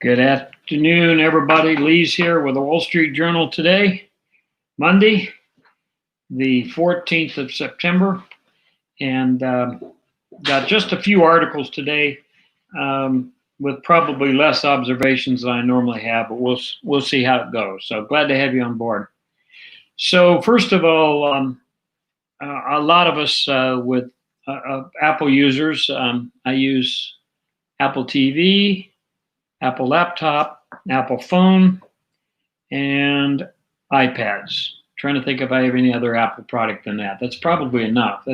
Good afternoon, everybody. Lee's here with the Wall Street Journal today, Monday, the 14th of September, and got just a few articles today with probably less observations than I normally have, but we'll see how it goes. So glad to have you on board. So first of all, a lot of us with Apple users, I use Apple TV, Apple laptop, Apple phone, and iPads. Trying to think if I have any other Apple product than that. That's probably enough.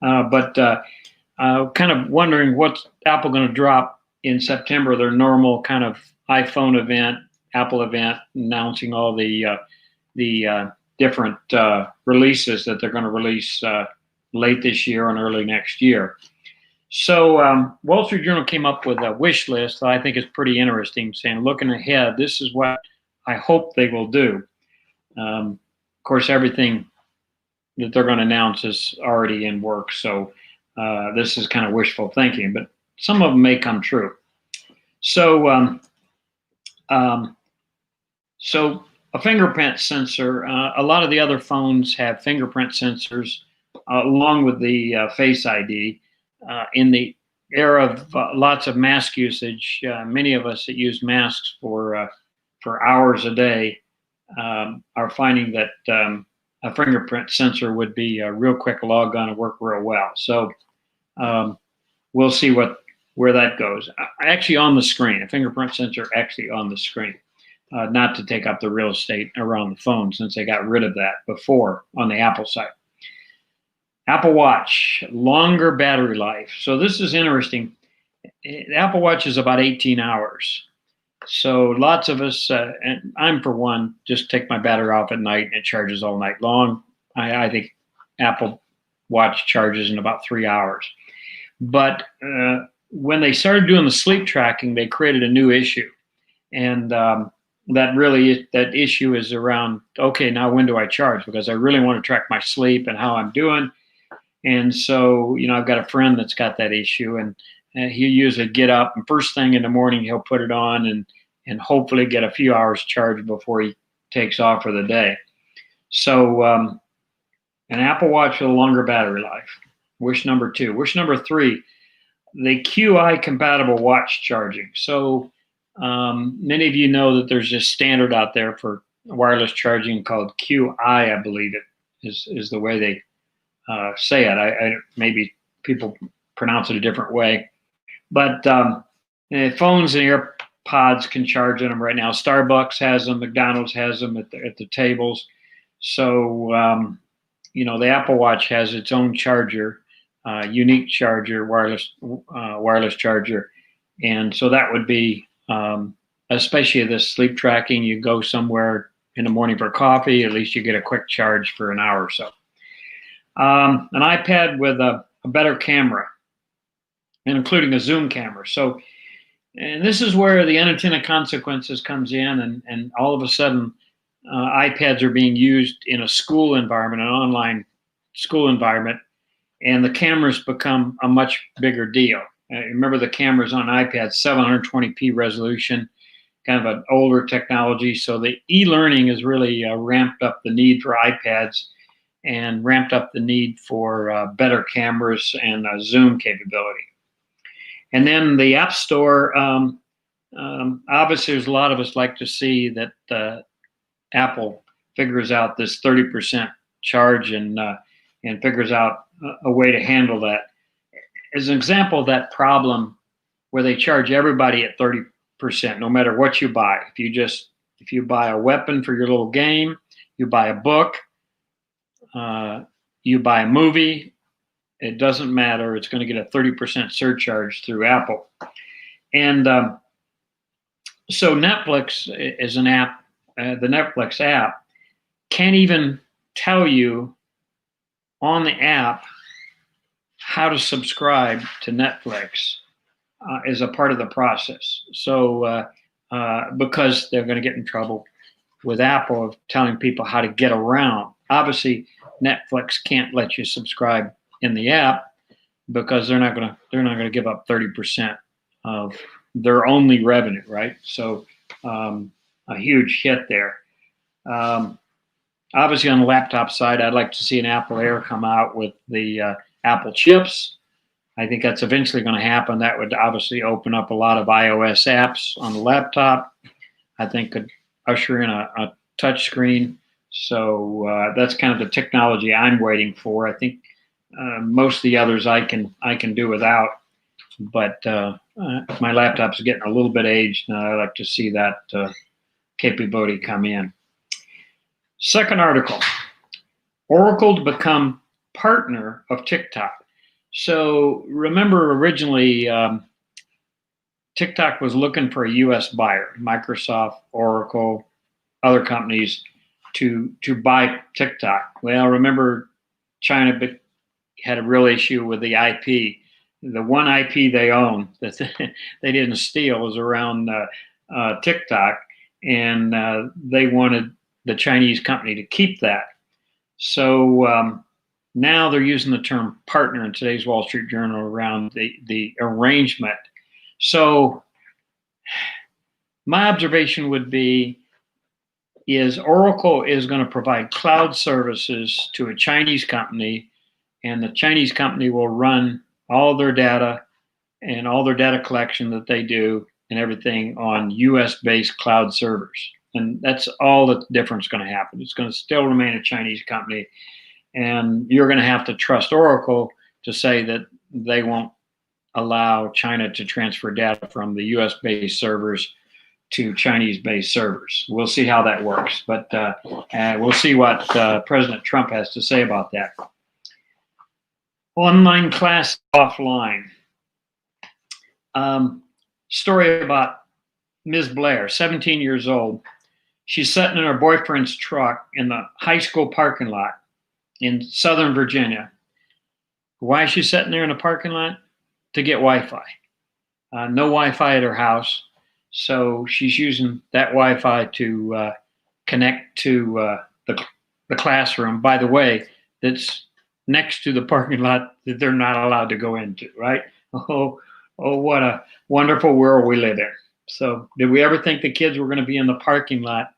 But kind of wondering what's Apple going to drop in September, their normal kind of iPhone event, Apple event, announcing all the different releases that they're going to release late this year and early next year. So Wall Street Journal came up with a wish list that I think is pretty interesting, saying, looking ahead, this is what I hope they will do. Of course, everything that they're going to announce is already in work, so this is kind of wishful thinking, but some of them may come true. So, so a fingerprint sensor, a lot of the other phones have fingerprint sensors along with the Face ID. In the era of lots of mask usage, many of us that use masks for hours a day are finding that a fingerprint sensor would be a real quick log on and work real well. So we'll see where that goes. Actually on the screen, a fingerprint sensor actually on the screen, not to take up the real estate around the phone, since they got rid of that before on the Apple side. Apple Watch, longer battery life. So this is interesting. The Apple Watch is about 18 hours. So lots of us, and I'm for one, just take my battery off at night and it charges all night long. I think Apple Watch charges in about 3 hours. But when they started doing the sleep tracking, they created a new issue. And that issue is around, okay, now when do I charge? Because I really want to track my sleep and how I'm doing. And so, I've got a friend that's got that issue, and he'll usually get up and first thing in the morning, he'll put it on and hopefully get a few hours charged before he takes off for the day. So an Apple Watch with a longer battery life. Wish number 2. Wish number 3, the QI compatible watch charging. So many of you know that there's this standard out there for wireless charging called QI, I believe it is the way they say it. I maybe people pronounce it a different way, but phones and AirPods can charge in them right now. Starbucks has them, McDonald's has them at the tables. So the Apple Watch has its own charger, unique charger, wireless charger, and so that would be especially this sleep tracking. You go somewhere in the morning for coffee, at least you get a quick charge for an hour or so. An iPad with a better camera, and including a zoom camera. So, and this is where the unintended consequences comes in, and all of a sudden, iPads are being used in a school environment, an online school environment, and the cameras become a much bigger deal. Remember the cameras on iPads, 720p resolution, kind of an older technology. So the e-learning has really ramped up the need for iPads and ramped up the need for better cameras and zoom capability. And then the App Store, obviously there's a lot of us like to see that Apple figures out this 30% charge and figures out a way to handle that. As an example of that problem where they charge everybody at 30%, no matter what you buy. If you buy a weapon for your little game, you buy a book, you buy a movie, it doesn't matter. It's going to get a 30% surcharge through Apple. And so Netflix is an app, the Netflix app can't even tell you on the app how to subscribe to Netflix as a part of the process. So because they're going to get in trouble with Apple of telling people how to get around. Obviously, Netflix can't let you subscribe in the app, because they're not gonna give up 30% of their only revenue, right? So a huge hit there. Um, Obviously, on the laptop side, I'd like to see an Apple Air come out with the Apple chips. I think that's eventually going to happen. That would obviously open up a lot of iOS apps on the laptop. I think could usher in a touch screen. So that's kind of the technology I'm waiting for. I think most of the others I can do without, but my laptop's getting a little bit aged, and I like to see that capability come in. Second article: Oracle to become partner of TikTok. So remember, originally TikTok was looking for a U.S. buyer, Microsoft, Oracle, other companies to buy TikTok. Well, remember, China had a real issue with the IP. The one IP they own that they didn't steal was around TikTok, and they wanted the Chinese company to keep that. So now they're using the term partner in today's Wall Street Journal around the arrangement. So my observation would be is Oracle is going to provide cloud services to a Chinese company, and the Chinese company will run all their data and all their data collection that they do and everything on US-based cloud servers. And that's all the difference going to happen. It's going to still remain a Chinese company, and you're going to have to trust Oracle to say that they won't allow China to transfer data from the US-based servers to Chinese-based servers. We'll see how that works, but we'll see what President Trump has to say about that. Online class offline. Story about Ms. Blair, 17 years old. She's sitting in her boyfriend's truck in the high school parking lot in Southern Virginia. Why is she sitting there in the parking lot? To get Wi-Fi. No Wi-Fi at her house, so she's using that Wi-Fi to connect to the classroom. By the way, that's next to the parking lot that they're not allowed to go into, right? Oh, what a wonderful world we live in. So did we ever think the kids were going to be in the parking lot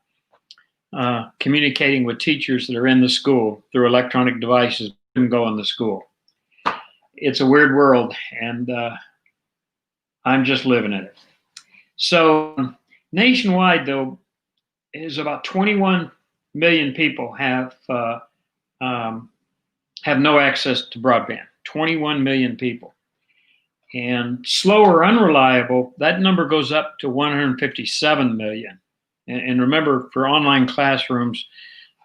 communicating with teachers that are in the school through electronic devices and go in the school? It's a weird world, and I'm just living in it. So nationwide, though, is about 21 million people have no access to broadband. 21 million people. And slow or unreliable, that number goes up to 157 million. And remember, for online classrooms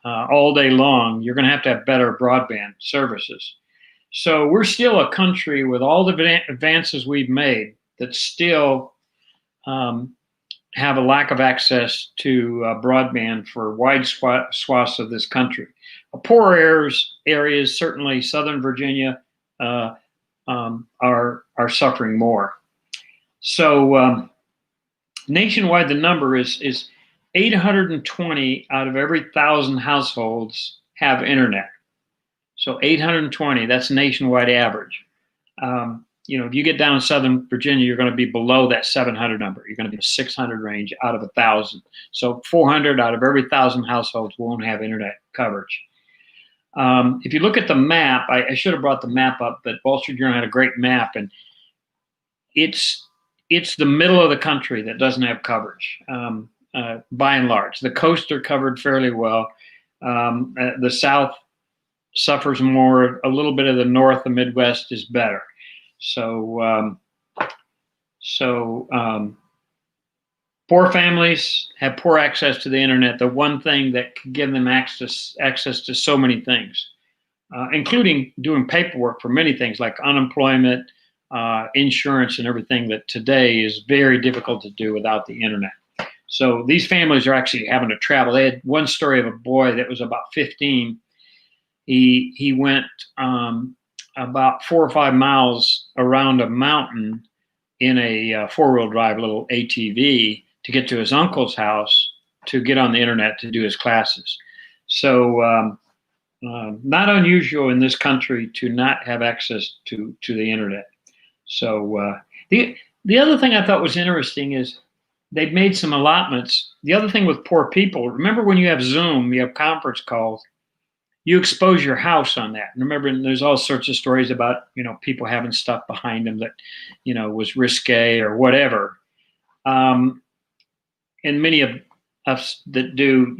all day long, you're going to have better broadband services. So we're still a country with all the advances we've made that still have a lack of access to broadband for wide swaths of this country. Poor areas, certainly Southern Virginia, are suffering more. So nationwide, the number is 820 out of every 1,000 households have internet. So 820, that's nationwide average. If you get down in Southern Virginia, you're going to be below that 700 number. You're going to be in the 600 range out of 1,000. So 400 out of every 1,000 households won't have internet coverage. If you look at the map, I should have brought the map up, but Wall Street Journal had a great map, and it's the middle of the country that doesn't have coverage, by and large. The coasts are covered fairly well. The South suffers more. A little bit of the North, the Midwest is better. So poor families have poor access to the internet, the one thing that can give them access to so many things, including doing paperwork for many things like unemployment, insurance, and everything that today is very difficult to do without the internet. So these families are actually having to travel. They had one story of a boy that was about 15. He went about 4 or 5 miles around a mountain in a four-wheel drive little ATV to get to his uncle's house to get on the internet to do his classes. So Not unusual in this country to not have access to the internet. So the other thing I thought was interesting is they've made some allotments. The other thing with poor people, remember when you have Zoom, you have conference calls, you expose your house on that. And remember, there's all sorts of stories about, people having stuff behind them that, was risque or whatever. And many of us that do,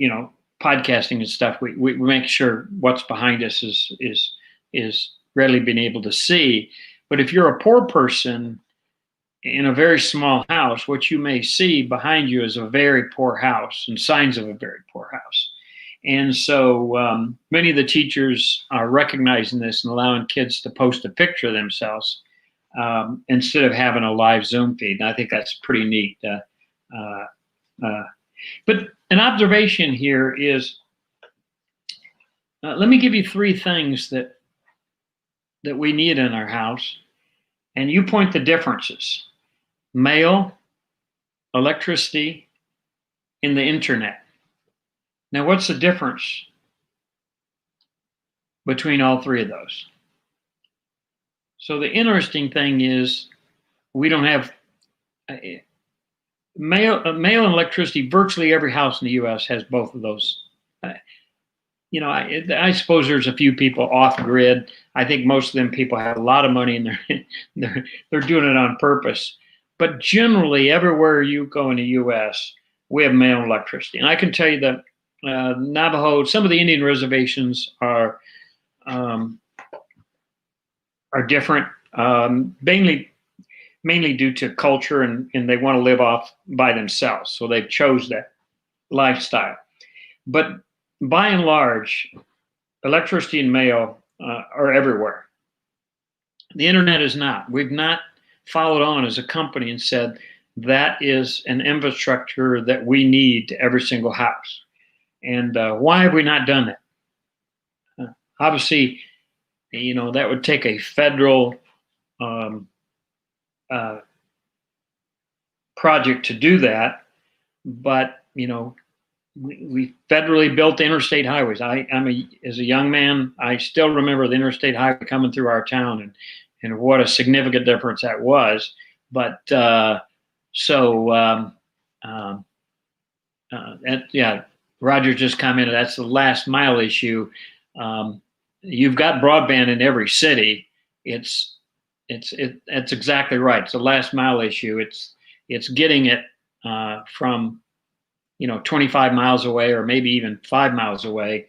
podcasting and stuff, we make sure what's behind us is readily being able to see. But if you're a poor person in a very small house, what you may see behind you is a very poor house and signs of a very poor house. And so many of the teachers are recognizing this and allowing kids to post a picture of themselves instead of having a live Zoom feed. And I think that's pretty neat. But an observation here is, let me give you three things that we need in our house, and you point the differences: mail, electricity, and the internet. Now, what's the difference between all three of those? So the interesting thing is we don't have mail and electricity. Virtually every house in the U.S. has both of those. I suppose there's a few people off grid. I think most of them people have a lot of money and they're doing it on purpose. But generally, everywhere you go in the U.S., we have mail and electricity. And I can tell you that Navajo, some of the Indian reservations are different, mainly due to culture, and they want to live off by themselves. So they've chose that lifestyle. But by and large, electricity and mail are everywhere. The internet is not. We've not followed on as a company and said that is an infrastructure that we need to every single house. And why have we not done that? Obviously, that would take a federal project to do that. But, we federally built the interstate highways. As a young man, I still remember the interstate highway coming through our town, and what a significant difference that was. But Roger just commented, that's the last mile issue. You've got broadband in every city. It's exactly right. It's the last mile issue. It's getting it from 25 miles away, or maybe even 5 miles away.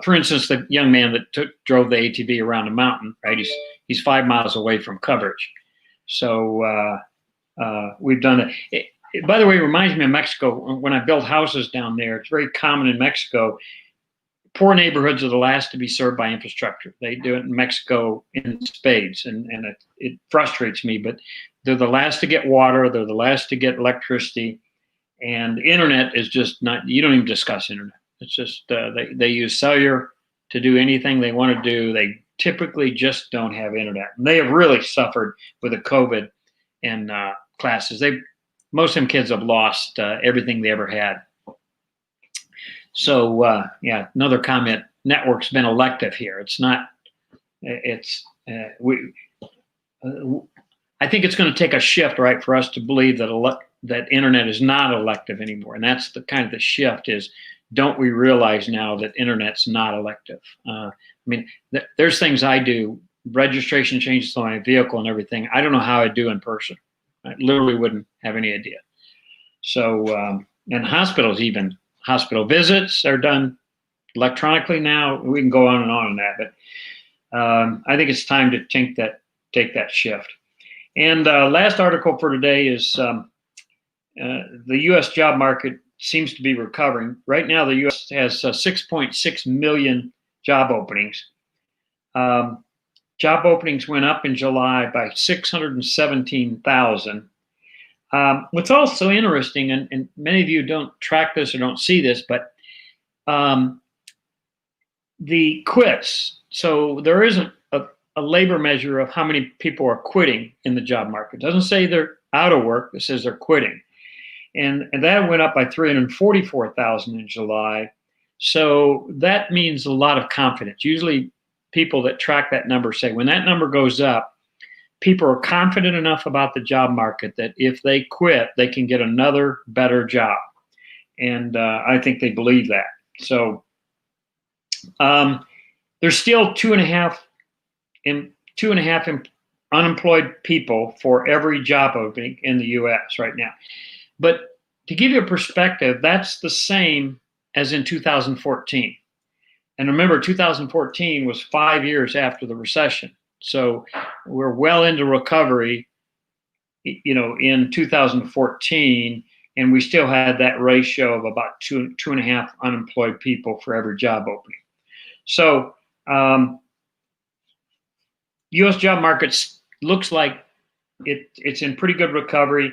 For instance, the young man that drove the ATV around a mountain, right? He's 5 miles away from coverage. So we've done it. By the way, it reminds me of Mexico. When I built houses down there, it's very common in Mexico. Poor neighborhoods are the last to be served by infrastructure. They do it in Mexico in spades, and it frustrates me. But they're the last to get water. They're the last to get electricity. And the internet is just not, you don't even discuss internet. It's just, they use cellular to do anything they want to do. They typically just don't have internet. And they have really suffered with the COVID and classes. Most of them kids have lost everything they ever had. So another comment, network's been elective here. It's not, I think it's going to take a shift, right, for us to believe that internet is not elective anymore. And that's the kind of the shift is, don't we realize now that internet's not elective? There's things I do, registration changes on my vehicle and everything. I don't know how I do in person. I literally wouldn't have any idea. So, and hospitals, even hospital visits are done electronically now. We can go on and that, but I think it's time to take that shift. And last article for today is the U.S. job market seems to be recovering. Right now, the U.S. has 6.6 million job openings. Job openings went up in July by 617,000. What's also interesting, and many of you don't track this or don't see this, but the quits. So there isn't a labor measure of how many people are quitting in the job market. It doesn't say they're out of work. It says they're quitting. And that went up by 344,000 in July. So that means a lot of confidence. Usually people that track that number say when that number goes up, people are confident enough about the job market that if they quit, they can get another better job. And I think they believe that. So there's still two and a half unemployed people for every job opening in the U.S. right now. But to give you a perspective, that's the same as in 2014. And remember, 2014 was 5 years after the recession. So we're well into recovery, in 2014, and we still had that ratio of about two and a half unemployed people for every job opening. So U.S. job markets looks like it's in pretty good recovery.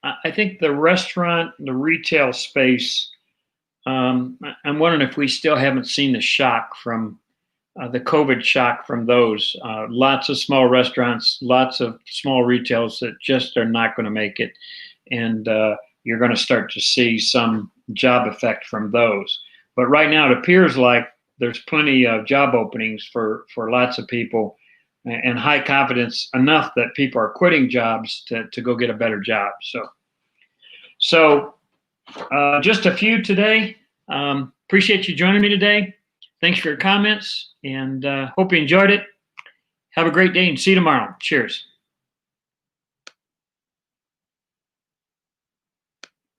I think the restaurant, the retail space, I'm wondering if we still haven't seen the shock from the COVID shock from those. Lots of small restaurants, lots of small retails that just are not going to make it. And you're going to start to see some job effect from those. But right now it appears like there's plenty of job openings for lots of people, and high confidence enough that people are quitting jobs to go get a better job. So just a few today. Appreciate you joining me today. Thanks for your comments, and hope you enjoyed it. Have a great day and see you tomorrow. Cheers.